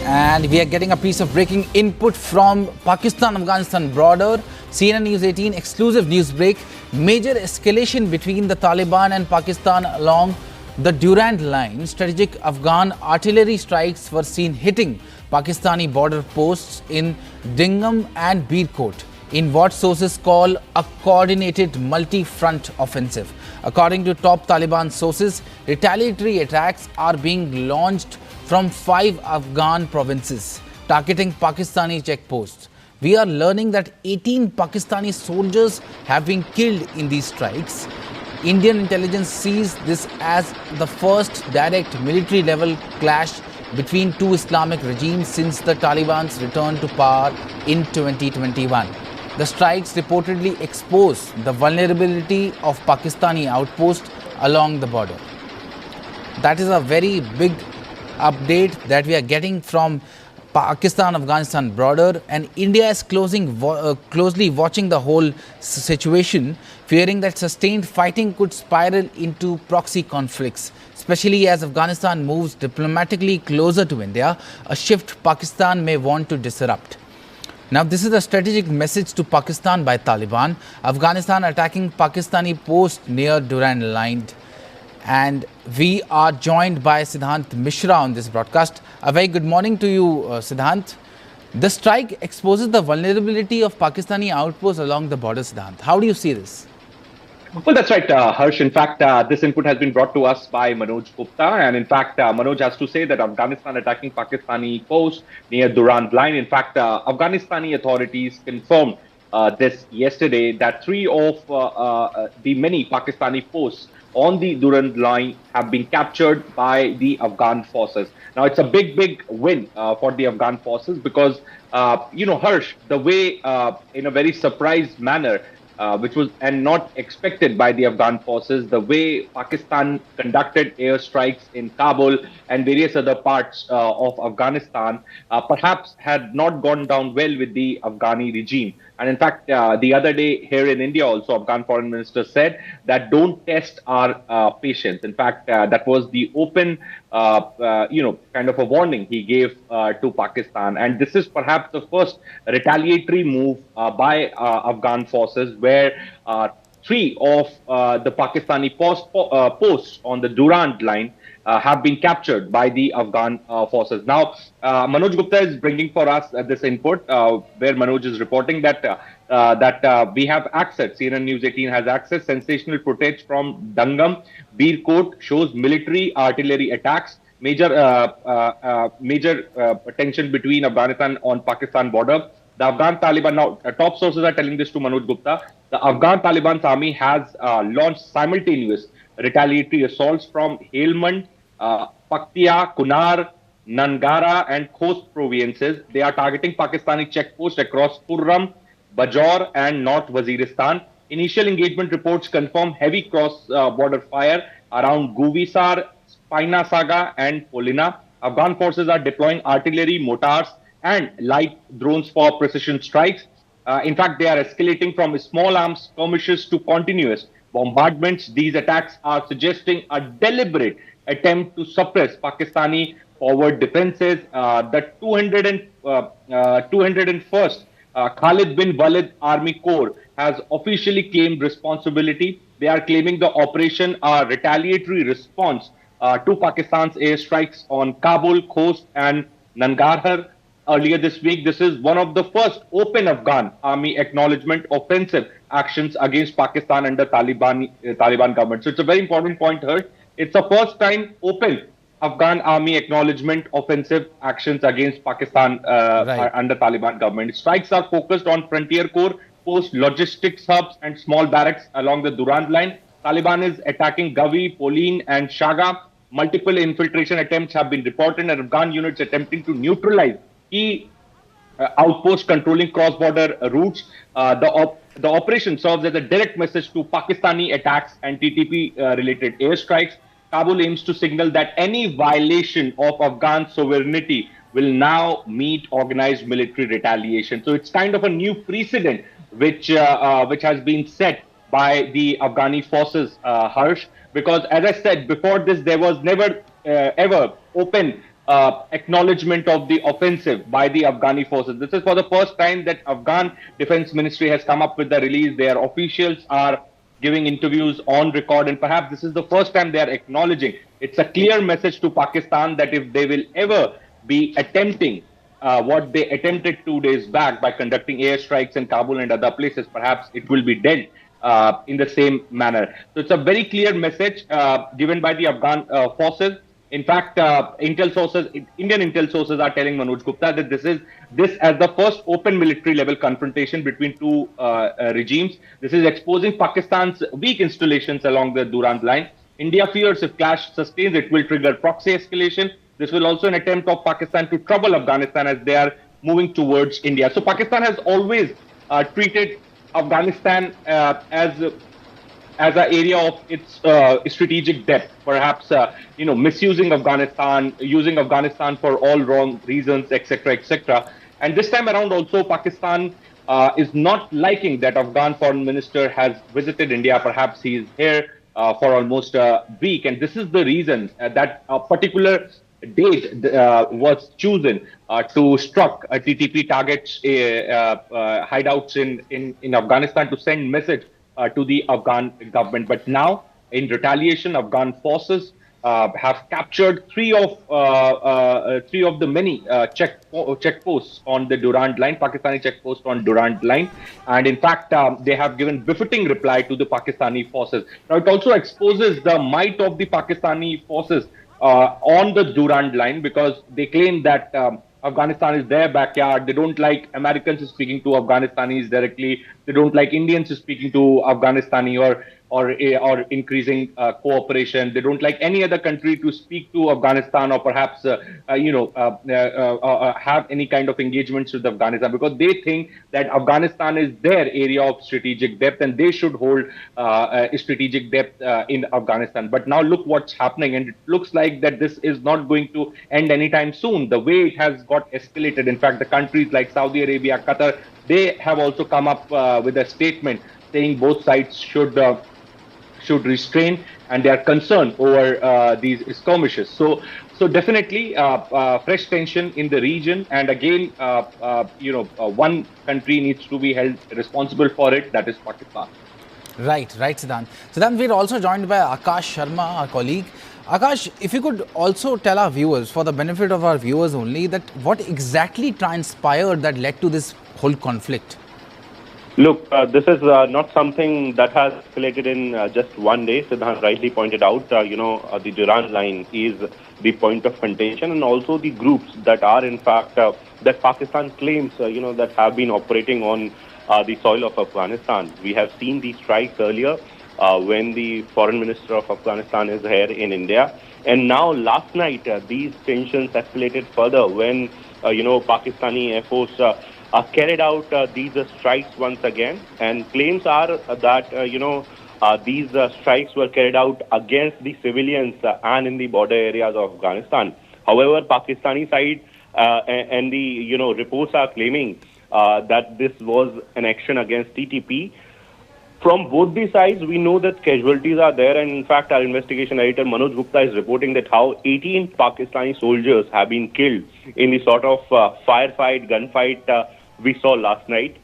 And we are getting a piece of breaking input from Pakistan-Afghanistan border. CNN News 18 exclusive news break. Major escalation between the Taliban and Pakistan along the Durand Line. Strategic Afghan artillery strikes were seen hitting Pakistani border posts in Dangam and Birkot in what sources call a coordinated multi-front offensive. According to top Taliban sources, retaliatory attacks are being launched from 5 Afghan provinces, targeting Pakistani checkposts. We are learning that 18 Pakistani soldiers have been killed in these strikes. Indian intelligence sees this as the first direct military-level clash between two Islamic regimes since the Taliban's return to power in 2021. The strikes reportedly expose the vulnerability of Pakistani outposts along the border. That is a very big update that we are getting from Pakistan-Afghanistan border, and India is closely watching the whole situation, fearing that sustained fighting could spiral into proxy conflicts, especially as Afghanistan moves diplomatically closer to India, a shift Pakistan may want to disrupt. Now, this is a strategic message to Pakistan by Taliban. Afghanistan attacking Pakistani post near Durand Line. And we are joined by Siddhant Mishra on this broadcast. A very good morning to you, Siddhant. The strike exposes the vulnerability of Pakistani outposts along the border, Siddhant. How do you see this? Well, that's right, Harsh. In fact, this input has been brought to us by Manoj Gupta. And in fact, Manoj has to say that Afghanistan attacking Pakistani post near Durand Line. In fact, Afghanistani authorities confirmed this yesterday that 3 of the many Pakistani posts on the Durand Line have been captured by the Afghan forces. Now, it's a big win for the Afghan forces because, Harsh, the way in a very surprised manner, which was and not expected by the Afghan forces, the way Pakistan conducted airstrikes in Kabul and various other parts of Afghanistan perhaps had not gone down well with the Afghani regime. And in fact, the other day here in India also, Afghan foreign minister said that don't test our patience. In fact, that was the open, kind of a warning he gave to Pakistan. And this is perhaps the first retaliatory move by Afghan forces where 3 of the Pakistani posts on the Durand Line have been captured by the Afghan forces. Now, Manoj Gupta is bringing for us this input, where Manoj is reporting that we have access. CNN News 18 has access. Sensational footage from Dangam Birkot shows military artillery attacks. Major tension between Afghanistan on Pakistan border. The Afghan Taliban, now top sources are telling this to Manoj Gupta, the Afghan Taliban's army has launched simultaneous retaliatory assaults from Helmand, Paktia, Kunar, Nangara and Khost provinces. They are targeting Pakistani checkposts across Kurram, Bajaur and North Waziristan. Initial engagement reports confirm heavy cross-border fire around Guvisar, Spina Saga and Polina. Afghan forces are deploying artillery, mortars and light drones for precision strikes. In fact, they are escalating from small arms skirmishes to continuous bombardments. These attacks are suggesting a deliberate attempt to suppress Pakistani forward defenses. The 201st Khalid bin Walid Army Corps has officially claimed responsibility. They are claiming the operation a retaliatory response to Pakistan's airstrikes on Kabul, Khost and Nangarhar earlier this week. This is one of the first open Afghan army acknowledgement offensive actions against Pakistan under Taliban government. So it's a very important point here. It's the first time open Afghan army acknowledgement offensive actions against Pakistan under Taliban government. Strikes are focused on frontier core, post logistics hubs and small barracks along the Durand Line. Taliban is attacking Gavi, Polin and Shaga. Multiple infiltration attempts have been reported and Afghan units attempting to neutralize key outposts controlling cross-border routes. The operation serves as a direct message to Pakistani attacks and TTP-related airstrikes. Kabul aims to signal that any violation of Afghan sovereignty will now meet organized military retaliation. So it's kind of a new precedent which has been set by the Afghani forces, Harsh, because as I said before this, there was never ever open acknowledgement of the offensive by the Afghani forces. This is for the first time that Afghan Defense Ministry has come up with the release. Their officials are giving interviews on record, and perhaps this is the first time they are acknowledging. It's a clear message to Pakistan that if they will ever be attempting what they attempted 2 days back by conducting airstrikes in Kabul and other places, perhaps it will be dealt in the same manner. So it's a very clear message given by the Afghan forces. In fact, Indian intel sources are telling Manoj Gupta that this as the first open military level confrontation between two regimes. This is exposing Pakistan's weak installations along the Durand Line. India fears if clash sustains, it will trigger proxy escalation. This will also an attempt of Pakistan to trouble Afghanistan as they are moving towards India. So Pakistan has always treated Afghanistan as an area of its strategic depth, perhaps misusing Afghanistan, using Afghanistan for all wrong reasons, etc., etc. And this time around, also Pakistan is not liking that Afghan foreign minister has visited India. Perhaps he is here for almost a week, and this is the reason that a particular date was chosen to struck TTP targets hideouts in Afghanistan to send message to the Afghan government. But now, in retaliation, Afghan forces have captured three of the many checkposts on the Durand Line, Pakistani checkposts on Durand Line, and in fact, they have given befitting reply to the Pakistani forces. Now, it also exposes the might of the Pakistani forces on the Durand Line, because they claim that Afghanistan is their backyard. They don't like Americans speaking to Afghanistanis directly. They don't like Indians speaking to Afghanistani or increasing cooperation. They don't like any other country to speak to Afghanistan or perhaps have any kind of engagements with Afghanistan, because they think that Afghanistan is their area of strategic depth and they should hold strategic depth in Afghanistan. But now look what's happening, and it looks like that this is not going to end anytime soon. The way it has got escalated. In fact, the countries like Saudi Arabia, Qatar, they have also come up with a statement saying both sides should restrain, and they are concerned over these skirmishes. So definitely fresh tension in the region, and again, one country needs to be held responsible for it. That is Pakistan. Right, Siddhant. Siddhant, we're also joined by Akash Sharma, our colleague. Akash, if you could also tell our viewers, for the benefit of our viewers only, that what exactly transpired that led to this whole conflict? Look, this is not something that has escalated in just one day. Siddhant rightly pointed out, the Durand Line is the point of contention, and also the groups that are, in fact, that Pakistan claims, that have been operating on the soil of Afghanistan. We have seen these strikes earlier when the foreign minister of Afghanistan is here in India. And now, last night, these tensions escalated further when, Pakistani Air Force carried out these strikes once again, and claims are that these strikes were carried out against the civilians and in the border areas of Afghanistan. However, Pakistani side and the reports are claiming that this was an action against TTP. From both the sides, we know that casualties are there, and in fact, our investigation editor Manoj Gupta is reporting that how 18 Pakistani soldiers have been killed in the sort of firefight, gunfight we saw last night.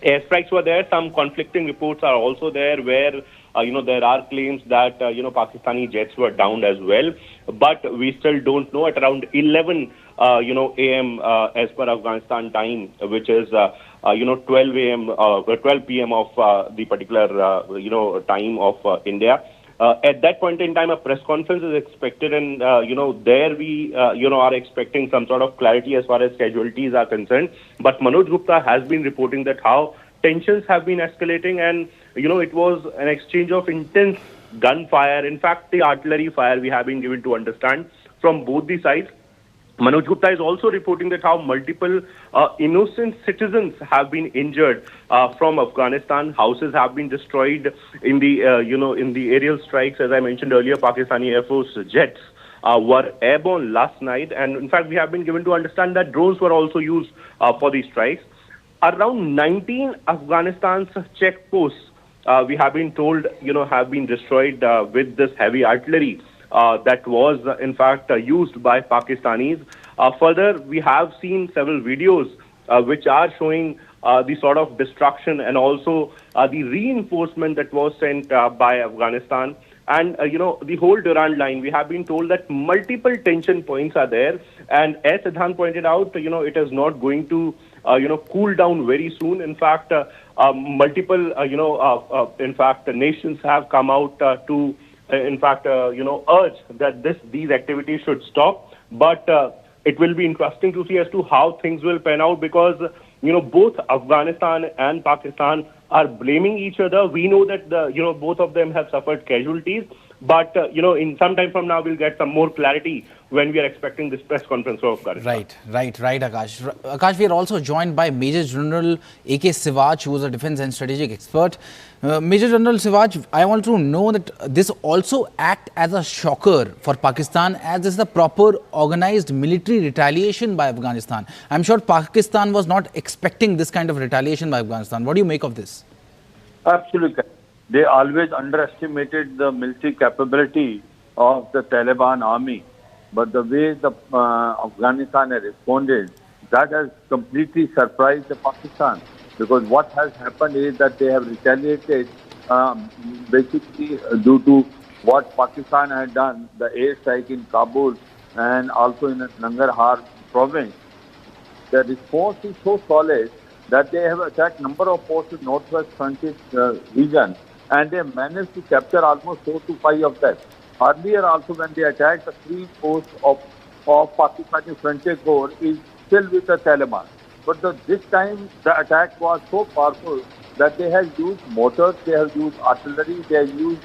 Airstrikes were there. Some conflicting reports are also there, where there are claims that Pakistani jets were downed as well. But we still don't know. At around 11 a.m. As per Afghanistan time, which is 12 a.m. 12 p.m. of the particular time of India. At that point in time, a press conference is expected, and there we are expecting some sort of clarity as far as casualties are concerned. But Manoj Gupta has been reporting that how tensions have been escalating, and it was an exchange of intense gunfire. In fact, the artillery fire we have been given to understand from both the sides. Manoj Gupta is also reporting that how multiple innocent citizens have been injured from Afghanistan. Houses have been destroyed in the in the aerial strikes. As I mentioned earlier, Pakistani Air Force jets were airborne last night, and in fact, we have been given to understand that drones were also used for these strikes. Around 19 Afghanistan's checkposts we have been told have been destroyed with this heavy artillery. that was in fact used by Pakistanis. Further, we have seen several videos which are showing the sort of destruction and also the reinforcement that was sent by Afghanistan. And, the whole Durand line, we have been told that multiple tension points are there. And as Siddhant pointed out, it is not going to, cool down very soon. In fact, multiple, in fact, nations have come out to, urge that these activities should stop. But it will be interesting to see as to how things will pan out, because both Afghanistan and Pakistan are blaming each other. We know that both of them have suffered casualties, but in some time from now we'll get some more clarity when we are expecting this press conference of Afghanistan. Right, Akash. Akash, we are also joined by Major General A.K. Sivach, who is a defense and strategic expert. Major General Sivach, I want to know that this also act as a shocker for Pakistan, as this is a proper organized military retaliation by Afghanistan. I'm sure Pakistan was not expecting this kind of retaliation by Afghanistan. What do you make of this? Absolutely. They always underestimated the military capability of the Taliban army. But the way the Afghanistan has responded, that has completely surprised the Pakistan. Because what has happened is that they have retaliated basically due to what Pakistan had done, the airstrike in Kabul and also in Nangarhar province. The response is so solid that they have attacked number of posts in northwest frontier region, and they managed to capture almost 4 to 5 of them. Earlier also, when they attacked, the 3 posts of Pakistani frontier corps is still with the Taliban. But this time the attack was so powerful that they have used mortars, they have used artillery, they have used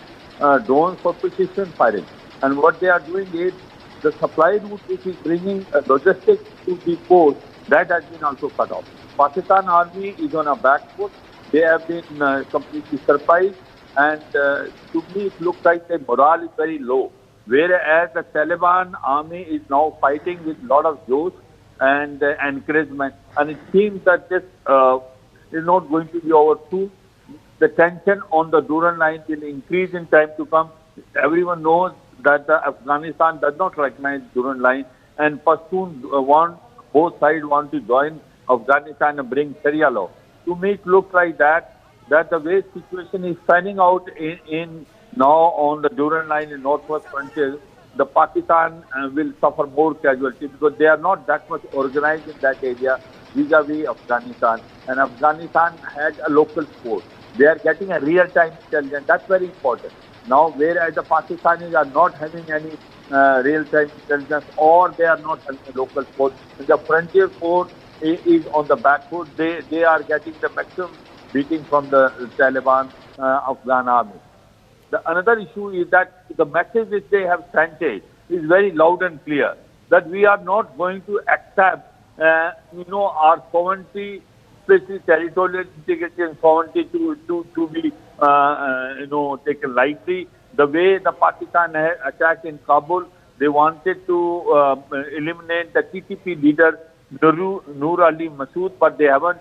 drones for precision firing. And what they are doing is the supply route which is bringing logistics to the post, that has been also cut off. Pakistan army is on a back foot. They have been completely surprised, and to me it looks like their morale is very low. Whereas the Taliban army is now fighting with a lot of josh and encouragement, and it seems that this is not going to be over soon. The tension on the Durand line will increase in time to come. Everyone knows that Afghanistan does not recognize Durand line, and Pashtun both sides want to join Afghanistan and bring Sharia law. To me, it looks like that the way situation is panning out in now on the Durand line in northwest frontier, the Pakistan will suffer more casualties because they are not that much organized in that area vis-a-vis Afghanistan. And Afghanistan has a local force. They are getting a real-time intelligence. That's very important. Now, whereas the Pakistanis are not having any real-time intelligence, or they are not having a local force, the frontier force is on the back foot. They are getting the maximum beating from the Taliban Afghan army. Another issue is that the message which they have sent is very loud and clear, that we are not going to accept our sovereignty, especially territorial integrity and sovereignty to be taken lightly. The way the Pakistan attacked in Kabul, they wanted to eliminate the TTP leader Noor Ali Masood, but they haven't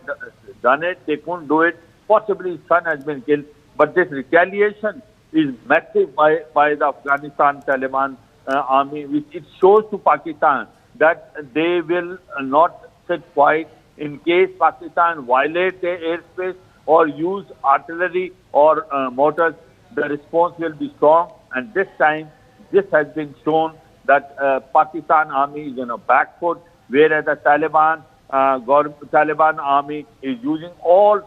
done it. They couldn't do it. Possibly his son has been killed. But this retaliation is massive by the Afghanistan Taliban army, which it shows to Pakistan that they will not sit quiet in case Pakistan violates their airspace or use artillery or mortars. The response will be strong, and this time this has been shown that Pakistan army is on a back foot, whereas the Taliban army is using all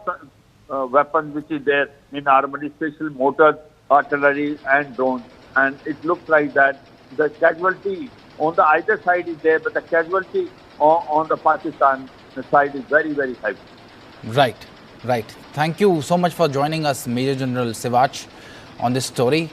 weapons which is there in armory, special mortars, artillery and drones. And it looks like that the casualty on the either side is there, but the casualty on the Pakistan side is very, very heavy. Right. Thank you so much for joining us, Major General Sivach, on this story.